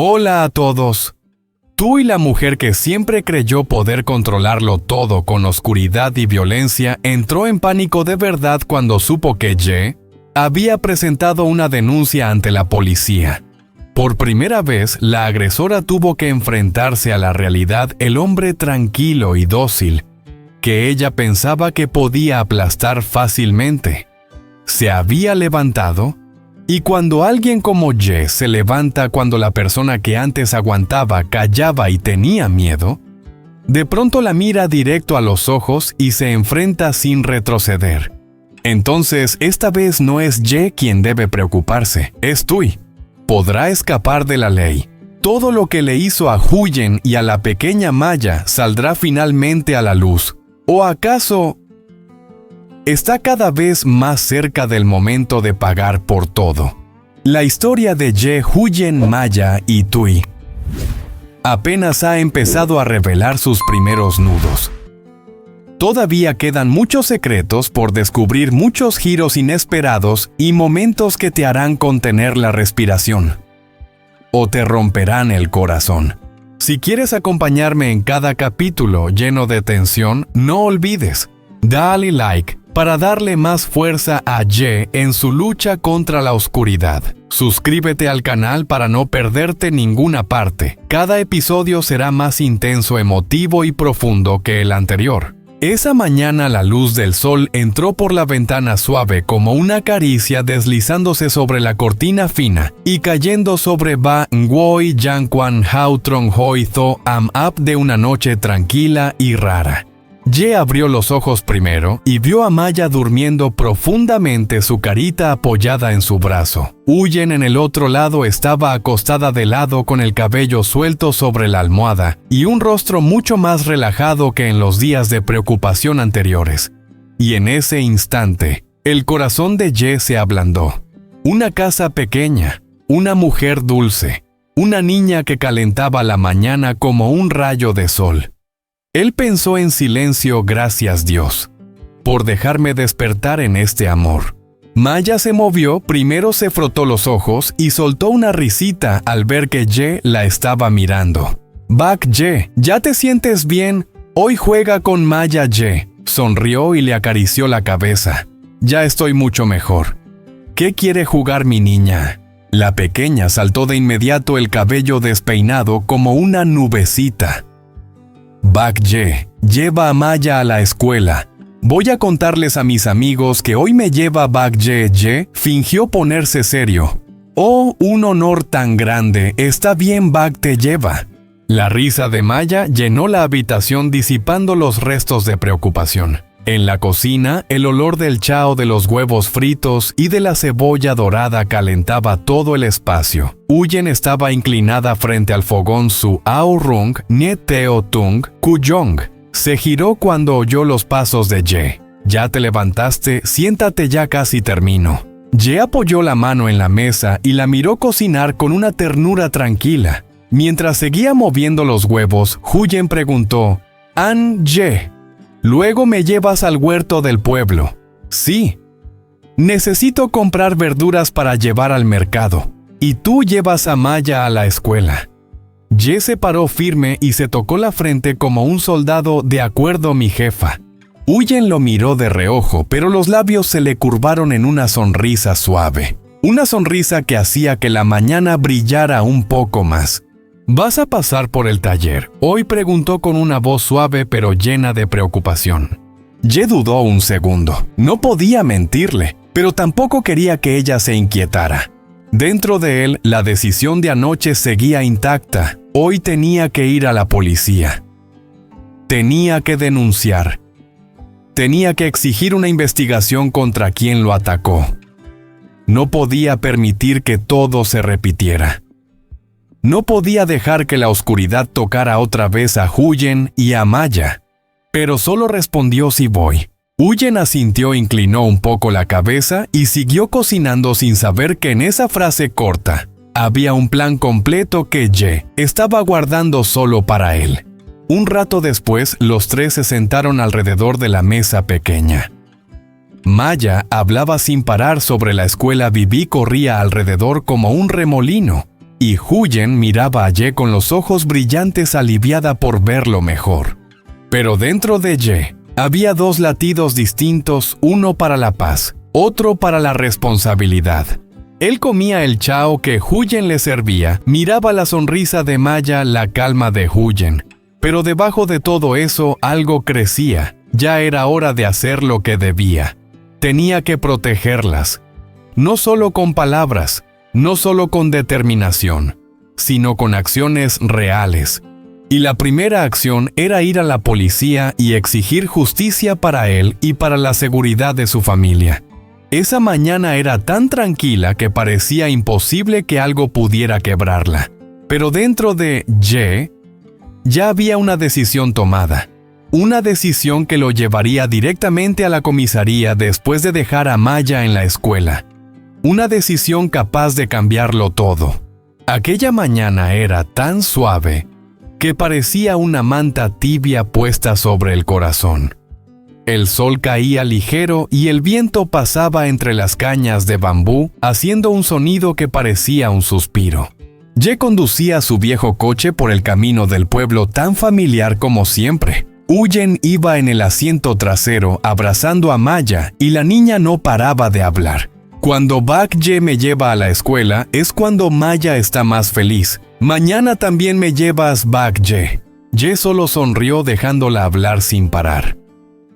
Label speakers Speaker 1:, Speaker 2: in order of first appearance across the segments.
Speaker 1: Hola a todos. Tú y la mujer que siempre creyó poder controlarlo todo con oscuridad y violencia entró en pánico de verdad cuando supo que Ye había presentado una denuncia ante la policía. Por primera vez, la agresora tuvo que enfrentarse a la realidad el hombre tranquilo y dócil, que ella pensaba que podía aplastar fácilmente. Se había levantado, y cuando alguien como Ye se levanta cuando la persona que antes aguantaba, callaba y tenía miedo, de pronto la mira directo a los ojos y se enfrenta sin retroceder. Entonces, esta vez no es Ye quien debe preocuparse, es Tui. Podrá escapar de la ley. Todo lo que le hizo a Huyen y a la pequeña Maya saldrá finalmente a la luz. ¿O acaso está cada vez más cerca del momento de pagar por todo? La historia de Ye, Huyen, Maya y Tui apenas ha empezado a revelar sus primeros nudos. Todavía quedan muchos secretos por descubrir, muchos giros inesperados y momentos que te harán contener la respiración o te romperán el corazón. Si quieres acompañarme en cada capítulo lleno de tensión, no olvides, dale like para darle más fuerza a Ye en su lucha contra la oscuridad. Suscríbete al canal para no perderte ninguna parte. Cada episodio será más intenso, emotivo y profundo que el anterior. Esa mañana la luz del sol entró por la ventana suave como una caricia deslizándose sobre la cortina fina y cayendo sobre Ba Ngoi Yanquan Hao Trong Hoi Tho Am Ap de una noche tranquila y rara. Ye abrió los ojos primero y vio a Maya durmiendo profundamente, su carita apoyada en su brazo. Huyen en el otro lado estaba acostada de lado con el cabello suelto sobre la almohada y un rostro mucho más relajado que en los días de preocupación anteriores. Y en ese instante, el corazón de Ye se ablandó. Una casa pequeña, una mujer dulce, una niña que calentaba la mañana como un rayo de sol. Él pensó en silencio: gracias Dios, por dejarme despertar en este amor. Maya se movió, primero se frotó los ojos y soltó una risita al ver que Ye la estaba mirando. Bak Ye, ¿ya te sientes bien? Hoy juega con Maya. Ye sonrió y le acarició la cabeza. Ya estoy mucho mejor. ¿Qué quiere jugar mi niña? La pequeña saltó de inmediato, el cabello despeinado como una nubecita. Bak Ye, lleva a Maya a la escuela. Voy a contarles a mis amigos que hoy me lleva Bak Ye. Ye fingió ponerse serio. Oh, un honor tan grande. Está bien, Bak te lleva. La risa de Maya llenó la habitación disipando los restos de preocupación. En la cocina, el olor del chao, de los huevos fritos y de la cebolla dorada calentaba todo el espacio. Huyen estaba inclinada frente al fogón. Su Ao Rung Niet Teo Tung Kuyong se giró cuando oyó los pasos de Ye. ¿Ya te levantaste? Siéntate, ya casi termino. Ye apoyó la mano en la mesa y la miró cocinar con una ternura tranquila. Mientras seguía moviendo los huevos, Huyen preguntó: «An Ye, ¿luego me llevas al huerto del pueblo?» «Sí. Necesito comprar verduras para llevar al mercado. Y tú llevas a Maya a la escuela». Ye se paró firme y se tocó la frente como un soldado. «De acuerdo, mi jefa». Huyen lo miró de reojo, pero los labios se le curvaron en una sonrisa suave. Una sonrisa que hacía que la mañana brillara un poco más. «¿Vas a pasar por el taller hoy?», preguntó con una voz suave pero llena de preocupación. Ye dudó un segundo. No podía mentirle, pero tampoco quería que ella se inquietara. Dentro de él, la decisión de anoche seguía intacta. Hoy tenía que ir a la policía. Tenía que denunciar. Tenía que exigir una investigación contra quien lo atacó. No podía permitir que todo se repitiera. No podía dejar que la oscuridad tocara otra vez a Huyen y a Maya. Pero solo respondió: «Sí voy». Huyen asintió, inclinó un poco la cabeza y siguió cocinando sin saber que en esa frase corta había un plan completo que Ye estaba guardando solo para él. Un rato después, los tres se sentaron alrededor de la mesa pequeña. Maya hablaba sin parar sobre la escuela. Vivi corría alrededor como un remolino. y Huyen miraba a Ye con los ojos brillantes, aliviada por verlo mejor. Pero dentro de Ye había dos latidos distintos, uno para la paz, otro para la responsabilidad. Él comía el chao que Huyen le servía, miraba la sonrisa de Maya, la calma de Huyen. Pero debajo de todo eso algo crecía. Ya era hora de hacer lo que debía. Tenía que protegerlas. No solo con palabras, no solo con determinación, sino con acciones reales. Y la primera acción era ir a la policía y exigir justicia para él y para la seguridad de su familia. Esa mañana era tan tranquila que parecía imposible que algo pudiera quebrarla. Pero dentro de Ye, ya había una decisión tomada. Una decisión que lo llevaría directamente a la comisaría después de dejar a Maya en la escuela. Una decisión capaz de cambiarlo todo. Aquella mañana era tan suave que parecía una manta tibia puesta sobre el corazón. El sol caía ligero y el viento pasaba entre las cañas de bambú, haciendo un sonido que parecía un suspiro. Ye conducía su viejo coche por el camino del pueblo tan familiar como siempre. Huyen iba en el asiento trasero abrazando a Maya y la niña no paraba de hablar. Cuando Bak Ye me lleva a la escuela es cuando Maya está más feliz. Mañana también me llevas, Bak Ye. Ye solo sonrió dejándola hablar sin parar.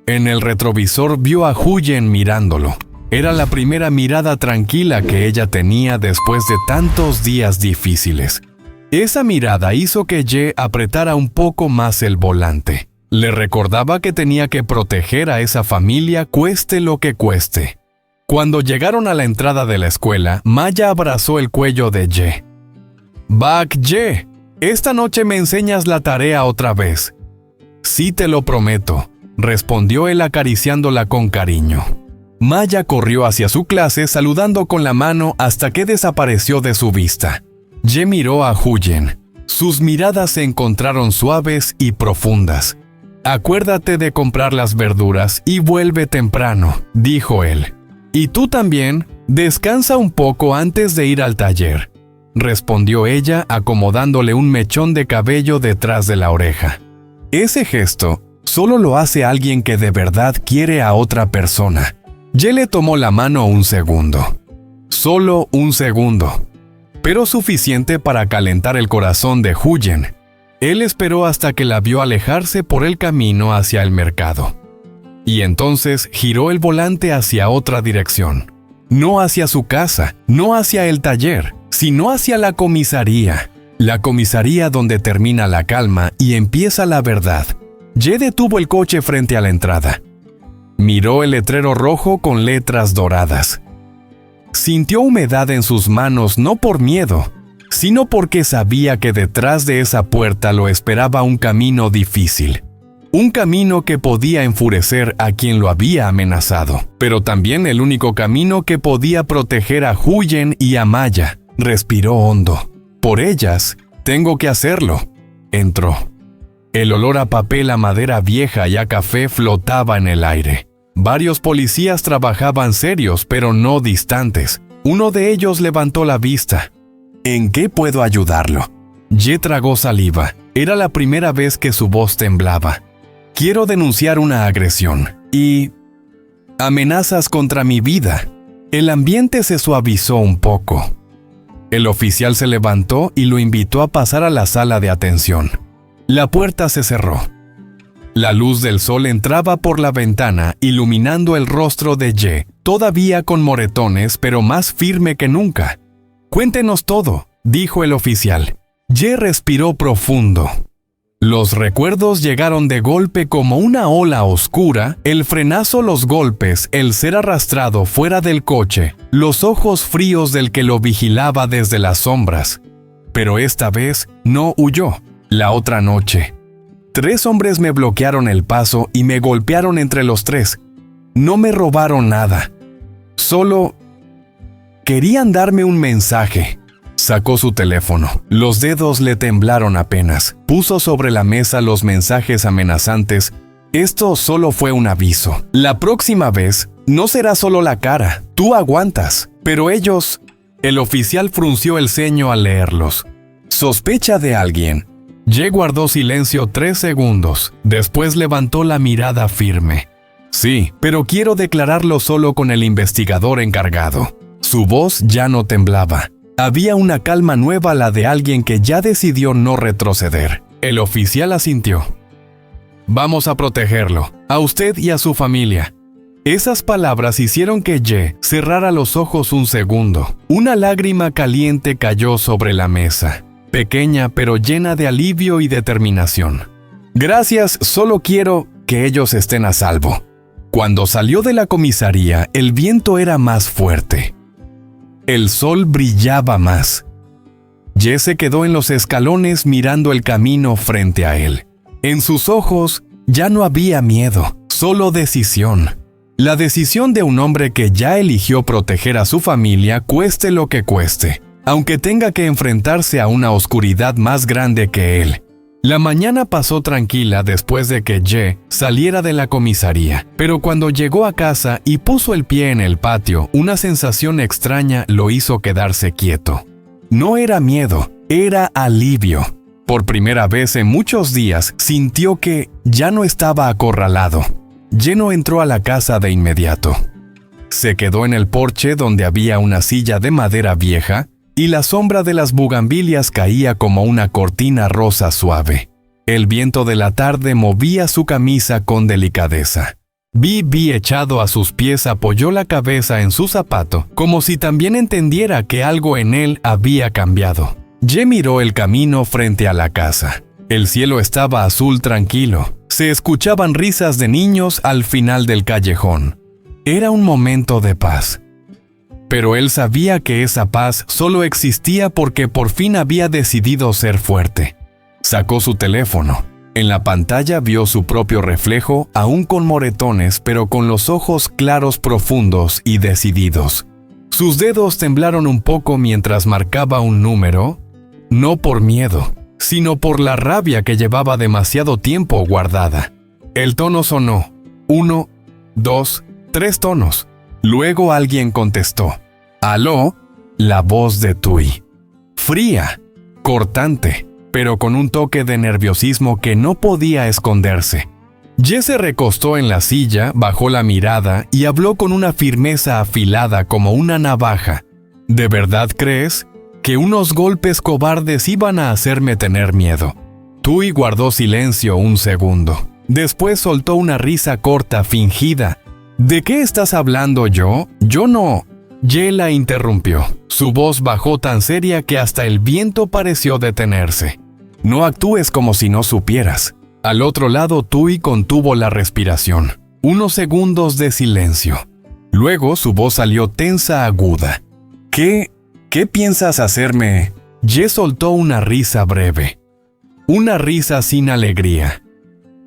Speaker 1: En el retrovisor vio a Huyen mirándolo. Era la primera mirada tranquila que ella tenía después de tantos días difíciles. Esa mirada hizo que Ye apretara un poco más el volante. Le recordaba que tenía que proteger a esa familia cueste lo que cueste. Cuando llegaron a la entrada de la escuela, Maya abrazó el cuello de Ye. «Bak Ye, esta noche me enseñas la tarea otra vez». «Sí, te lo prometo», respondió él acariciándola con cariño. Maya corrió hacia su clase saludando con la mano hasta que desapareció de su vista. Ye miró a Huyen. Sus miradas se encontraron suaves y profundas. «Acuérdate de comprar las verduras y vuelve temprano», dijo él. «Y tú también, descansa un poco antes de ir al taller», respondió ella acomodándole un mechón de cabello detrás de la oreja. Ese gesto solo lo hace alguien que de verdad quiere a otra persona. Ye le tomó la mano un segundo. Solo un segundo. Pero suficiente para calentar el corazón de Huyen. Él esperó hasta que la vio alejarse por el camino hacia el mercado. Y entonces giró el volante hacia otra dirección. No hacia su casa, no hacia el taller, sino hacia la comisaría. La comisaría donde termina la calma y empieza la verdad. Ye detuvo el coche frente a la entrada. Miró el letrero rojo con letras doradas. Sintió humedad en sus manos no por miedo, sino porque sabía que detrás de esa puerta lo esperaba un camino difícil. Un camino que podía enfurecer a quien lo había amenazado, pero también el único camino que podía proteger a Huyen y a Maya. Respiró hondo. Por ellas, tengo que hacerlo. Entró. El olor a papel, a madera vieja y a café flotaba en el aire. Varios policías trabajaban serios, pero no distantes. Uno de ellos levantó la vista. ¿En qué puedo ayudarlo? Ye tragó saliva. Era la primera vez que su voz temblaba. Quiero denunciar una agresión y amenazas contra mi vida. El ambiente se suavizó un poco. El oficial se levantó y lo invitó a pasar a la sala de atención. La puerta se cerró. La luz del sol entraba por la ventana, iluminando el rostro de Ye, todavía con moretones, pero más firme que nunca. «Cuéntenos todo», dijo el oficial. Ye respiró profundo. Los recuerdos llegaron de golpe como una ola oscura, el frenazo, los golpes, el ser arrastrado fuera del coche, los ojos fríos del que lo vigilaba desde las sombras. Pero esta vez no huyó. La otra noche, 3 hombres me bloquearon el paso y me golpearon entre los 3. No me robaron nada. Solo querían darme un mensaje. Sacó su teléfono. Los dedos le temblaron apenas. Puso sobre la mesa los mensajes amenazantes. Esto solo fue un aviso. La próxima vez, no será solo la cara. Tú aguantas. Pero ellos El oficial frunció el ceño al leerlos. ¿Sospecha de alguien? Ye guardó silencio 3 segundos. Después levantó la mirada firme. Sí, pero quiero declararlo solo con el investigador encargado. Su voz ya no temblaba. Había una calma nueva, la de alguien que ya decidió no retroceder. El oficial asintió. Vamos a protegerlo, a usted y a su familia. Esas palabras hicieron que Ye cerrara los ojos un segundo. Una lágrima caliente cayó sobre la mesa, pequeña pero llena de alivio y determinación. Gracias, solo quiero que ellos estén a salvo. Cuando salió de la comisaría, el viento era más fuerte. El sol brillaba más. Ye se quedó en los escalones mirando el camino frente a él. En sus ojos ya no había miedo, solo decisión. La decisión de un hombre que ya eligió proteger a su familia cueste lo que cueste, aunque tenga que enfrentarse a una oscuridad más grande que él. La mañana pasó tranquila después de que Ye saliera de la comisaría, pero cuando llegó a casa y puso el pie en el patio, una sensación extraña lo hizo quedarse quieto. No era miedo, era alivio. Por primera vez en muchos días sintió que ya no estaba acorralado. Ye no entró a la casa de inmediato. Se quedó en el porche donde había una silla de madera vieja y la sombra de las bugambilias caía como una cortina rosa suave. El viento de la tarde movía su camisa con delicadeza. Bibi, echado a sus pies, apoyó la cabeza en su zapato, como si también entendiera que algo en él había cambiado. Ye miró el camino frente a la casa. El cielo estaba azul tranquilo. Se escuchaban risas de niños al final del callejón. Era un momento de paz. Pero él sabía que esa paz solo existía porque por fin había decidido ser fuerte. Sacó su teléfono. En la pantalla vio su propio reflejo, aún con moretones, pero con los ojos claros, profundos y decididos. Sus dedos temblaron un poco mientras marcaba un número, no por miedo, sino por la rabia que llevaba demasiado tiempo guardada. El tono sonó. 1, 2, 3 tonos. Luego alguien contestó. «¿Aló?» La voz de Tui. Fría, cortante, pero con un toque de nerviosismo que no podía esconderse. Ye se recostó en la silla, bajó la mirada y habló con una firmeza afilada como una navaja. ¿De verdad crees que unos golpes cobardes iban a hacerme tener miedo? Tui guardó silencio un segundo. Después soltó una risa corta, fingida. ¿De qué estás hablando yo? Yo no. Ye la interrumpió. Su voz bajó tan seria que hasta el viento pareció detenerse. No actúes como si no supieras. Al otro lado, Tui contuvo la respiración. Unos segundos de silencio. Luego su voz salió tensa, aguda. ¿Qué piensas hacerme? Ye soltó una risa breve. Una risa sin alegría.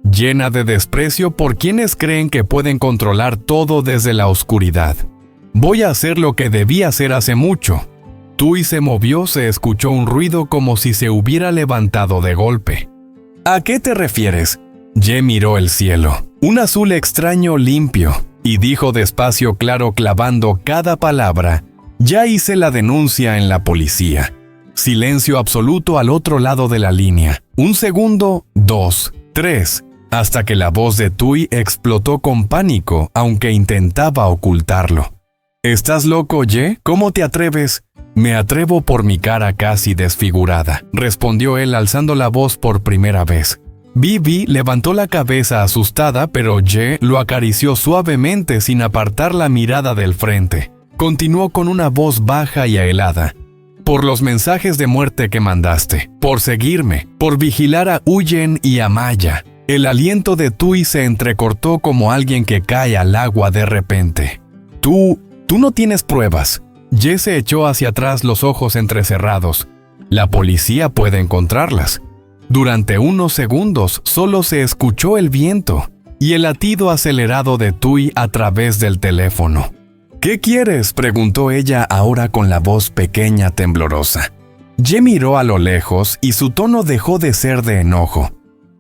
Speaker 1: Llena de desprecio por quienes creen que pueden controlar todo desde la oscuridad. Voy a hacer lo que debí hacer hace mucho. Tui se movió, se escuchó un ruido como si se hubiera levantado de golpe. ¿A qué te refieres? Ye miró el cielo, un azul extraño limpio, y dijo despacio, claro, clavando cada palabra. Ya hice la denuncia en la policía. Silencio absoluto al otro lado de la línea. 1 segundo, 2, 3, hasta que la voz de Tui explotó con pánico, aunque intentaba ocultarlo. ¿Estás loco, Ye? ¿Cómo te atreves? Me atrevo por mi cara casi desfigurada, respondió él alzando la voz por primera vez. Bibi levantó la cabeza asustada, pero Ye lo acarició suavemente sin apartar la mirada del frente. Continuó con una voz baja y helada. Por los mensajes de muerte que mandaste, por seguirme, por vigilar a Huyen y a Maya. El aliento de Tui se entrecortó como alguien que cae al agua de repente. Tú no tienes pruebas. Ye se echó hacia atrás, los ojos entrecerrados. La policía puede encontrarlas. Durante unos segundos solo se escuchó el viento y el latido acelerado de Tui a través del teléfono. ¿Qué quieres?, preguntó ella ahora con la voz pequeña, temblorosa. Ye miró a lo lejos y su tono dejó de ser de enojo.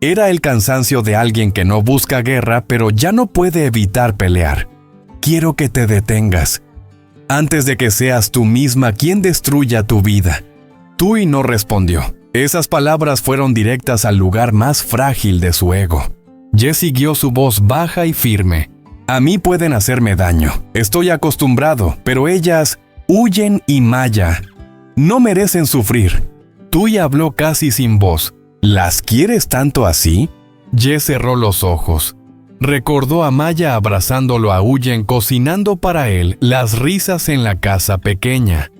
Speaker 1: Era el cansancio de alguien que no busca guerra, pero ya no puede evitar pelear. Quiero que te detengas. antes de que seas tú misma quien destruya tu vida. Tui no respondió. Esas palabras fueron directas al lugar más frágil de su ego. Ye siguió su voz baja y firme. A mí pueden hacerme daño. Estoy acostumbrado, pero ellas huyen y Maya no merecen sufrir. Tui habló casi sin voz. ¿Las quieres tanto así? Ye cerró los ojos. Recordó a Maya abrazándolo a Huyen, cocinando para él las risas en la casa pequeña.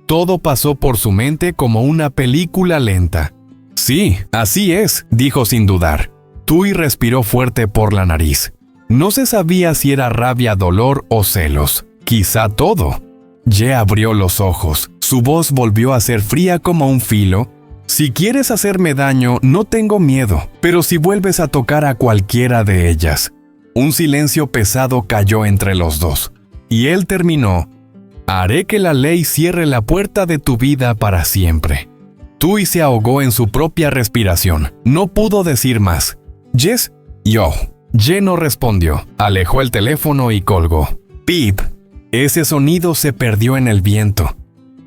Speaker 1: Todo pasó por su mente como una película lenta. Sí, así es, dijo sin dudar. Tui respiró fuerte por la nariz. No se sabía si era rabia, dolor o celos. Quizá todo. Ye abrió los ojos. Su voz volvió a ser fría como un filo. Si quieres hacerme daño, no tengo miedo, pero si vuelves a tocar a cualquiera de ellas. Un silencio pesado cayó entre los dos. Y él terminó. Haré que la ley cierre la puerta de tu vida para siempre. Tui se ahogó en su propia respiración. No pudo decir más. Yes, yo. Ye no respondió. Alejó el teléfono y colgó. Pip. Ese sonido se perdió en el viento.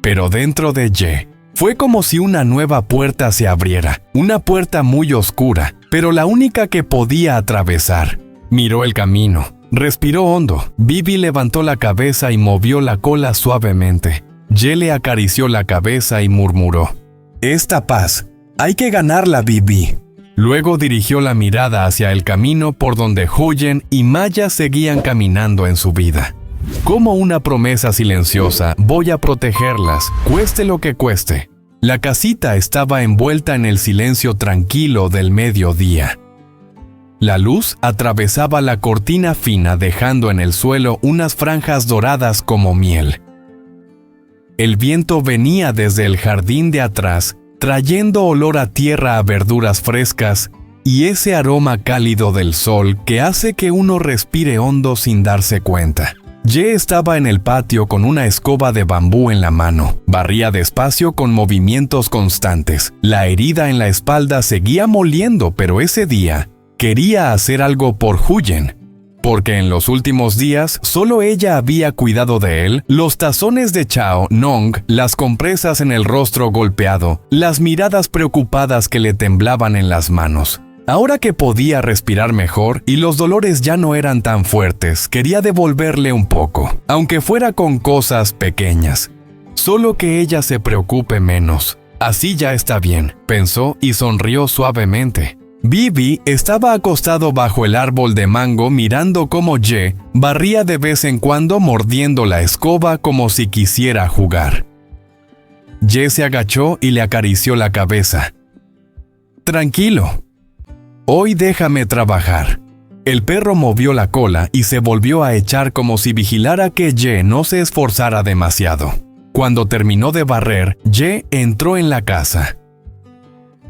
Speaker 1: Pero dentro de Ye, fue como si una nueva puerta se abriera. Una puerta muy oscura, pero la única que podía atravesar. Miró el camino. Respiró hondo. Bibi levantó la cabeza y movió la cola suavemente. Ye le acarició la cabeza y murmuró. Esta paz. Hay que ganarla, Bibi. Luego dirigió la mirada hacia el camino por donde Huyen y Maya seguían caminando en su vida. Como una promesa silenciosa, voy a protegerlas, cueste lo que cueste. La casita estaba envuelta en el silencio tranquilo del mediodía. La luz atravesaba la cortina fina, dejando en el suelo unas franjas doradas como miel. El viento venía desde el jardín de atrás, trayendo olor a tierra, a verduras frescas y ese aroma cálido del sol que hace que uno respire hondo sin darse cuenta. Ye estaba en el patio con una escoba de bambú en la mano. Barría despacio con movimientos constantes. La herida en la espalda seguía moliendo, pero ese día quería hacer algo por Huyen. Porque en los últimos días solo ella había cuidado de él, los tazones de Chao Nong, las compresas en el rostro golpeado, las miradas preocupadas que le temblaban en las manos. Ahora que podía respirar mejor y los dolores ya no eran tan fuertes, quería devolverle un poco, aunque fuera con cosas pequeñas. Solo que ella se preocupe menos. Así ya está bien, pensó y sonrió suavemente. Bibi estaba acostado bajo el árbol de mango mirando cómo Ye barría de vez en cuando mordiendo la escoba como si quisiera jugar. Ye se agachó y le acarició la cabeza. Tranquilo. Hoy déjame trabajar. El perro movió la cola y se volvió a echar como si vigilara que Ye no se esforzara demasiado. Cuando terminó de barrer, Ye entró en la casa.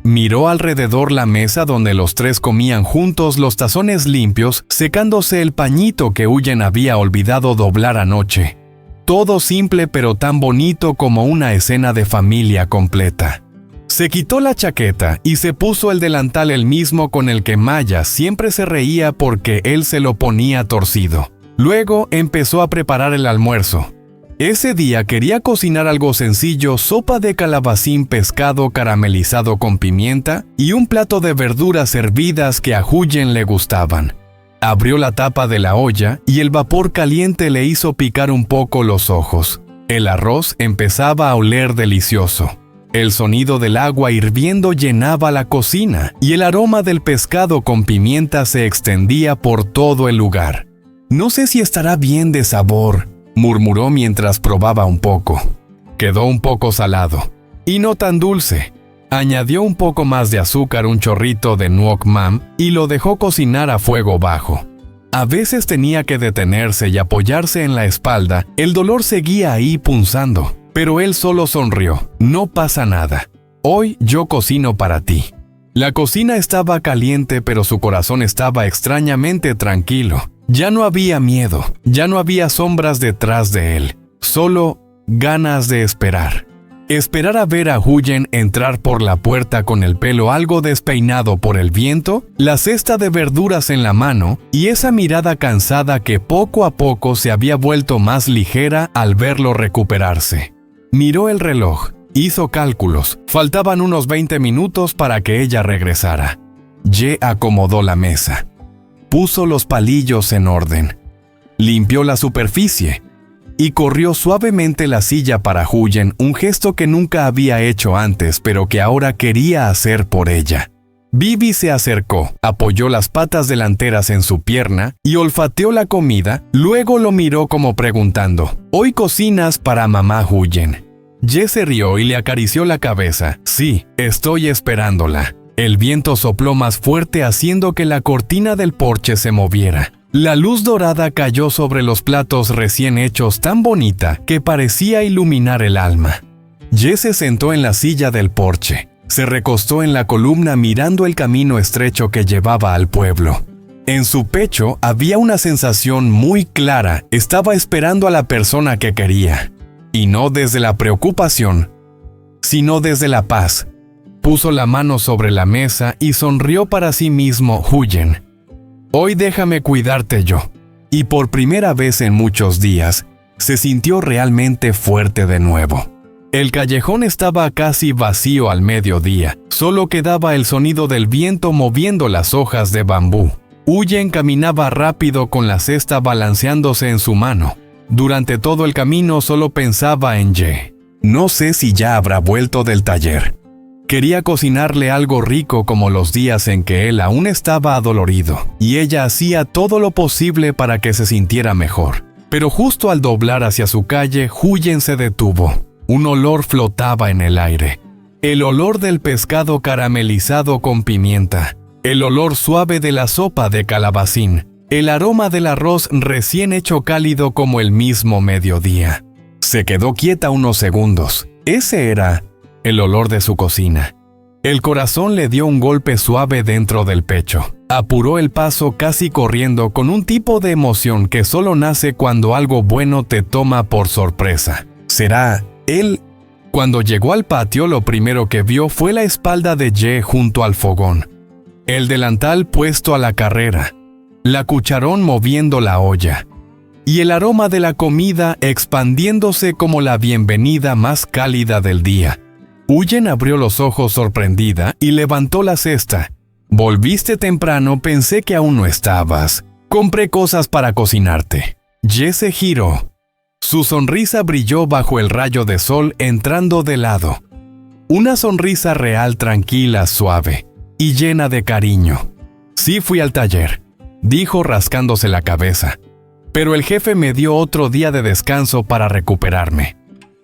Speaker 1: Miró alrededor la mesa donde los tres comían juntos, los tazones limpios, secándose el pañito que Huyen había olvidado doblar anoche. Todo simple pero tan bonito como una escena de familia completa. Se quitó la chaqueta y se puso el delantal el mismo con el que Maya siempre se reía porque él se lo ponía torcido. Luego empezó a preparar el almuerzo. Ese día quería cocinar algo sencillo, sopa de calabacín, pescado caramelizado con pimienta y un plato de verduras hervidas que a Huyen le gustaban. Abrió la tapa de la olla y el vapor caliente le hizo picar un poco los ojos. El arroz empezaba a oler delicioso. El sonido del agua hirviendo llenaba la cocina y el aroma del pescado con pimienta se extendía por todo el lugar. No sé si estará bien de sabor, murmuró mientras probaba un poco. Quedó un poco salado. Y no tan dulce. Añadió un poco más de azúcar, un chorrito de nuoc mam y lo dejó cocinar a fuego bajo. A veces tenía que detenerse y apoyarse en la espalda. El dolor seguía ahí punzando. Pero él solo sonrió. No pasa nada. Hoy yo cocino para ti. La cocina estaba caliente, pero su corazón estaba extrañamente tranquilo. Ya no había miedo, ya no había sombras detrás de él, solo ganas de esperar. Esperar a ver a Huyen entrar por la puerta con el pelo algo despeinado por el viento, la cesta de verduras en la mano y esa mirada cansada que poco a poco se había vuelto más ligera al verlo recuperarse. Miró el reloj, hizo cálculos, faltaban unos 20 minutos para que ella regresara. Ye acomodó la mesa, puso los palillos en orden, limpió la superficie y corrió suavemente la silla para Huyen, un gesto que nunca había hecho antes, pero que ahora quería hacer por ella. Bibi se acercó, apoyó las patas delanteras en su pierna y olfateó la comida, luego lo miró como preguntando, «¿Hoy cocinas para mamá Huyen?» Ye se rió y le acarició la cabeza. «Sí, estoy esperándola». El viento sopló más fuerte haciendo que la cortina del porche se moviera. La luz dorada cayó sobre los platos recién hechos tan bonita que parecía iluminar el alma. Ye se sentó en la silla del porche. Se recostó en la columna mirando el camino estrecho que llevaba al pueblo. En su pecho había una sensación muy clara. Estaba esperando a la persona que quería. Y no desde la preocupación, sino desde la paz. Puso la mano sobre la mesa y sonrió para sí mismo. «Huyen, hoy déjame cuidarte yo». Y por primera vez en muchos días, se sintió realmente fuerte de nuevo. El callejón estaba casi vacío al mediodía, solo quedaba el sonido del viento moviendo las hojas de bambú. Huyen caminaba rápido con la cesta balanceándose en su mano. Durante todo el camino solo pensaba en Ye. No sé si ya habrá vuelto del taller. Quería cocinarle algo rico como los días en que él aún estaba adolorido, y ella hacía todo lo posible para que se sintiera mejor. Pero justo al doblar hacia su calle, Huyen se detuvo. Un olor flotaba en el aire. El olor del pescado caramelizado con pimienta. El olor suave de la sopa de calabacín. El aroma del arroz recién hecho cálido como el mismo mediodía. Se quedó quieta unos segundos. Ese era el olor de su cocina. El corazón le dio un golpe suave dentro del pecho. Apuró el paso casi corriendo con un tipo de emoción que solo nace cuando algo bueno te toma por sorpresa. ¿Será él? Cuando llegó al patio, lo primero que vio fue la espalda de Ye junto al fogón. El delantal puesto a la carrera. La cucharón moviendo la olla. Y el aroma de la comida expandiéndose como la bienvenida más cálida del día. Huyen abrió los ojos sorprendida y levantó la cesta. «Volviste temprano, pensé que aún no estabas. Compré cosas para cocinarte». Ye se giró. Su sonrisa brilló bajo el rayo de sol entrando de lado. Una sonrisa real, tranquila, suave y llena de cariño. «Sí fui al taller», dijo rascándose la cabeza. «Pero el jefe me dio otro día de descanso para recuperarme».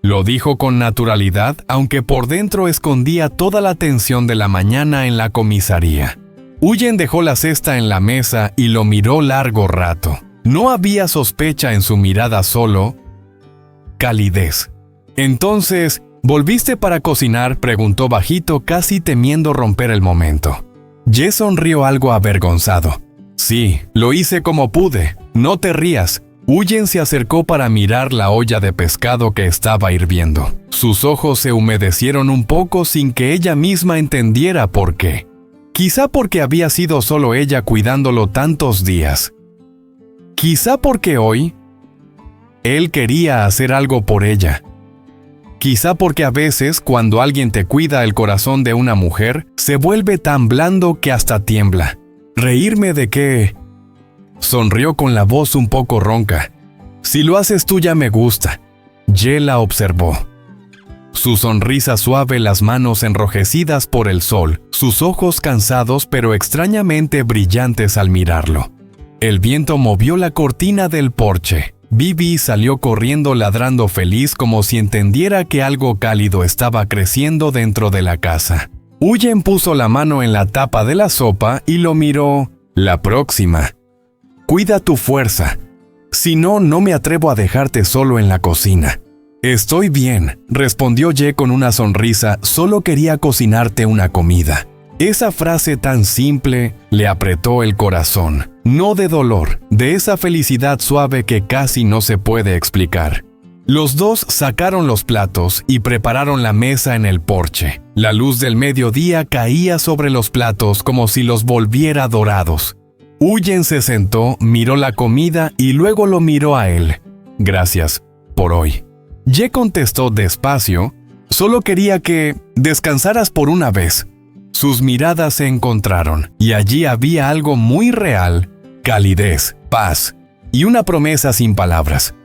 Speaker 1: Lo dijo con naturalidad, aunque por dentro escondía toda la tensión de la mañana en la comisaría. Huyen dejó la cesta en la mesa y lo miró largo rato. No había sospecha en su mirada, solo calidez. «Entonces, ¿volviste para cocinar?», preguntó bajito, casi temiendo romper el momento. Ye sonrió algo avergonzado. «Sí, lo hice como pude. No te rías». Huyen se acercó para mirar la olla de pescado que estaba hirviendo. Sus ojos se humedecieron un poco sin que ella misma entendiera por qué. Quizá porque había sido solo ella cuidándolo tantos días. Quizá porque hoy él quería hacer algo por ella. Quizá porque a veces, cuando alguien te cuida, el corazón de una mujer se vuelve tan blando que hasta tiembla. «¿Reírme de qué?», sonrió con la voz un poco ronca. «Si lo haces tú ya me gusta». Ye la observó. Su sonrisa suave, las manos enrojecidas por el sol, sus ojos cansados pero extrañamente brillantes al mirarlo. El viento movió la cortina del porche. Bibi salió corriendo ladrando feliz como si entendiera que algo cálido estaba creciendo dentro de la casa. Huyen puso la mano en la tapa de la sopa y lo miró. «La próxima. Cuida tu fuerza. Si no, no me atrevo a dejarte solo en la cocina». «Estoy bien», respondió Ye con una sonrisa, «solo quería cocinarte una comida». Esa frase tan simple le apretó el corazón, no de dolor, de esa felicidad suave que casi no se puede explicar. Los dos sacaron los platos y prepararon la mesa en el porche. La luz del mediodía caía sobre los platos como si los volviera dorados. Huyen se sentó, miró la comida y luego lo miró a él. Gracias por hoy. Ye contestó despacio, solo quería que descansaras por una vez. Sus miradas se encontraron y allí había algo muy real, calidez, paz y una promesa sin palabras.